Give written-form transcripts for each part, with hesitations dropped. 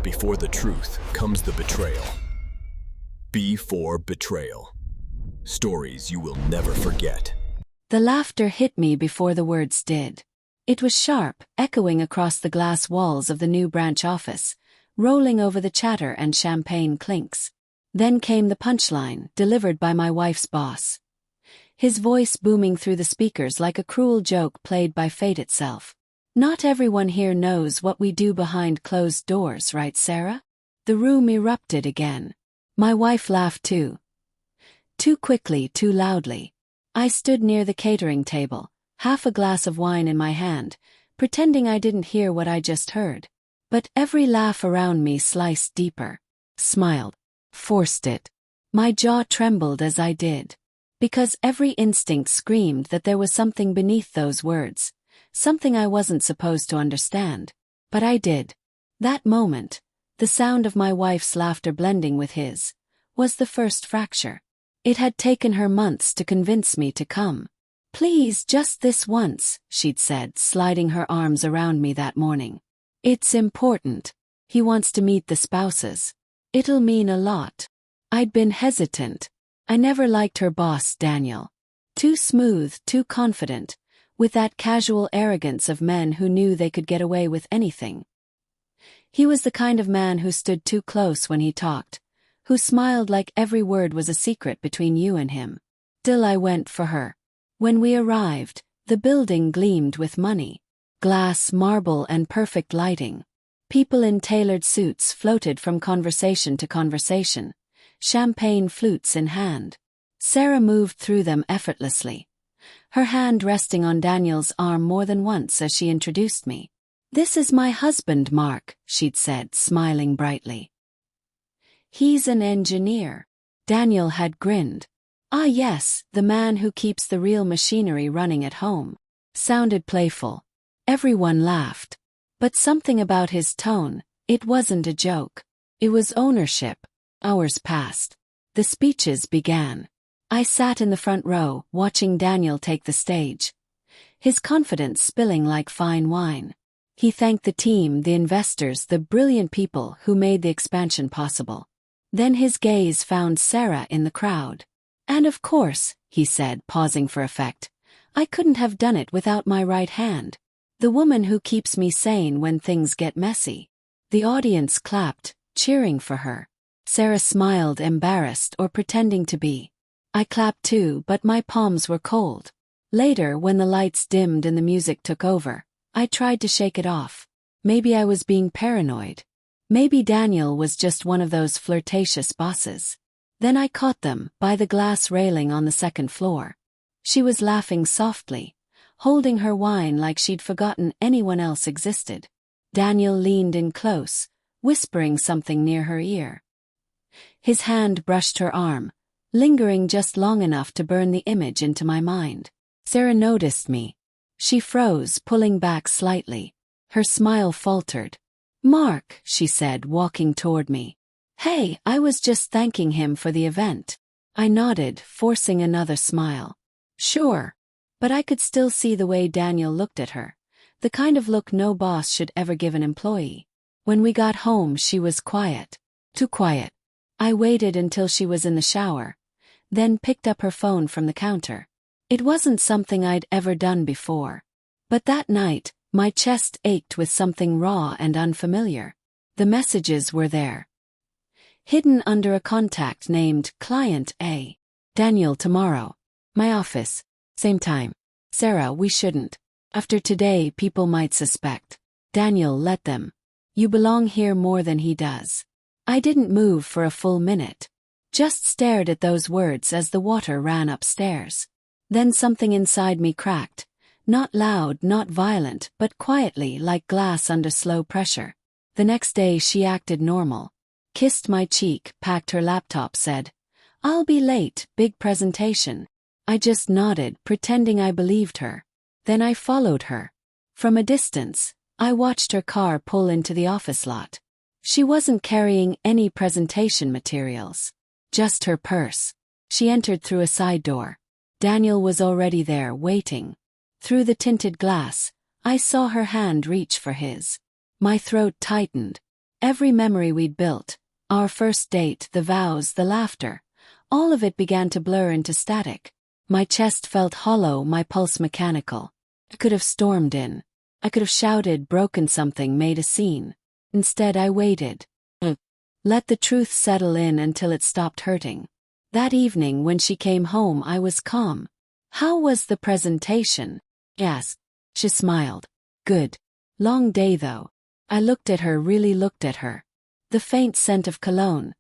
Before the truth comes the betrayal. B for betrayal. Stories you will never forget. The laughter hit me before the words did. It was sharp, echoing across the glass walls of the new branch office, rolling over the chatter and champagne clinks. Then came the punchline, delivered by my wife's boss. His voice booming through the speakers like a cruel joke played by fate itself. "Not everyone here knows what we do behind closed doors, right, Sarah?" The room erupted again. My wife laughed too. Too quickly, too loudly. I stood near the catering table, half a glass of wine in my hand, pretending I didn't hear what I just heard. But every laugh around me sliced deeper. Smiled. Forced it. My jaw trembled as I did. Because every instinct screamed that there was something beneath those words, something I wasn't supposed to understand. But I did. That moment, the sound of my wife's laughter blending with his, was the first fracture. It had taken her months to convince me to come. "Please, just this once," she'd said, sliding her arms around me that morning. "It's important. He wants to meet the spouses. It'll mean a lot." I'd been hesitant. I never liked her boss, Daniel. Too smooth, too confident, with that casual arrogance of men who knew they could get away with anything. He was the kind of man who stood too close when he talked, who smiled like every word was a secret between you and him. Still I went for her. When we arrived, the building gleamed with money. Glass, marble, and perfect lighting. People in tailored suits floated from conversation to conversation, champagne flutes in hand. Sarah moved through them effortlessly, her hand resting on Daniel's arm more than once as she introduced me. "This is my husband, Mark," she'd said, smiling brightly. "He's an engineer." Daniel had grinned. "Ah yes, the man who keeps the real machinery running at home." Sounded playful. Everyone laughed. But something about his tone, it wasn't a joke. It was ownership. Hours passed. The speeches began. I sat in the front row, watching Daniel take the stage. His confidence spilling like fine wine. He thanked the team, the investors, the brilliant people who made the expansion possible. Then his gaze found Sarah in the crowd. "And of course," he said, pausing for effect, "I couldn't have done it without my right hand. The woman who keeps me sane when things get messy." The audience clapped, cheering for her. Sarah smiled, embarrassed or pretending to be. I clapped too, but my palms were cold. Later, when the lights dimmed and the music took over, I tried to shake it off. Maybe I was being paranoid. Maybe Daniel was just one of those flirtatious bosses. Then I caught them, by the glass railing on the second floor. She was laughing softly, holding her wine like she'd forgotten anyone else existed. Daniel leaned in close, whispering something near her ear. His hand brushed her arm, lingering just long enough to burn the image into my mind. Sarah noticed me. She froze, pulling back slightly. Her smile faltered. "Mark," she said, walking toward me. "Hey, I was just thanking him for the event." I nodded, forcing another smile. "Sure." But I could still see the way Daniel looked at her, the kind of look no boss should ever give an employee. When we got home, she was quiet. Too quiet. I waited until she was in the shower, then picked up her phone from the counter. It wasn't something I'd ever done before. But that night, my chest ached with something raw and unfamiliar. The messages were there. Hidden under a contact named Client A. "Daniel, tomorrow. My office. Same time. Sarah, we shouldn't. After today, people might suspect. Daniel, let them. You belong here more than he does." I didn't move for a full minute. Just stared at those words as the water ran upstairs. Then something inside me cracked. Not loud, not violent, but quietly, like glass under slow pressure. The next day she acted normal. Kissed my cheek, packed her laptop, said, "I'll be late, big presentation." I just nodded, pretending I believed her. Then I followed her. From a distance, I watched her car pull into the office lot. She wasn't carrying any presentation materials. Just her purse. She entered through a side door. Daniel was already there, waiting. Through the tinted glass, I saw her hand reach for his. My throat tightened. Every memory we'd built, our first date, the vows, the laughter, all of it began to blur into static. My chest felt hollow, my pulse mechanical. I could have stormed in. I could have shouted, broken something, made a scene. Instead, I waited. Let the truth settle in until it stopped hurting. That evening when she came home, I was calm. "How was the presentation?" I asked. She smiled. "Good. Long day though." I looked at her, really looked at her. The faint scent of cologne.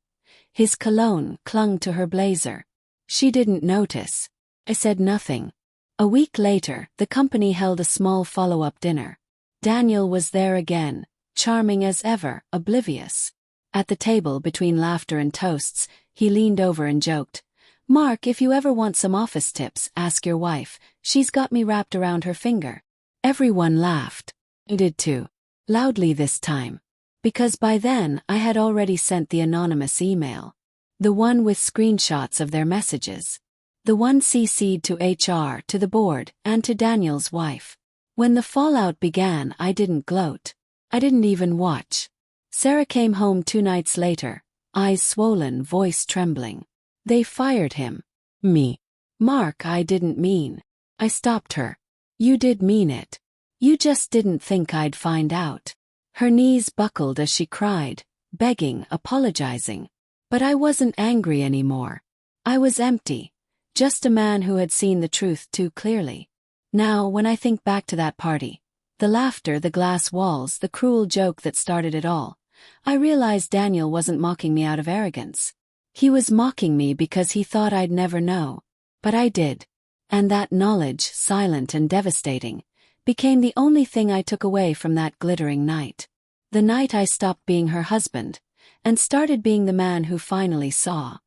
His cologne clung to her blazer. She didn't notice. I said nothing. A week later, the company held a small follow-up dinner. Daniel was there again, charming as ever, oblivious. At the table, between laughter and toasts, he leaned over and joked, "Mark, if you ever want some office tips, ask your wife. She's got me wrapped around her finger." Everyone laughed. I did too. Loudly this time. Because by then, I had already sent the anonymous email. The one with screenshots of their messages. The one CC'd to HR, to the board, and to Daniel's wife. When the fallout began, I didn't gloat. I didn't even watch. Sarah came home 2 nights later, eyes swollen, voice trembling. "They fired him." "Me." "Mark, I didn't mean." I stopped her. "You did mean it. You just didn't think I'd find out." Her knees buckled as she cried, begging, apologizing. But I wasn't angry anymore. I was empty. Just a man who had seen the truth too clearly. Now, when I think back to that party, the laughter, the glass walls, the cruel joke that started it all, I realized Daniel wasn't mocking me out of arrogance. He was mocking me because he thought I'd never know. But I did. And that knowledge, silent and devastating, became the only thing I took away from that glittering night. The night I stopped being her husband, and started being the man who finally saw.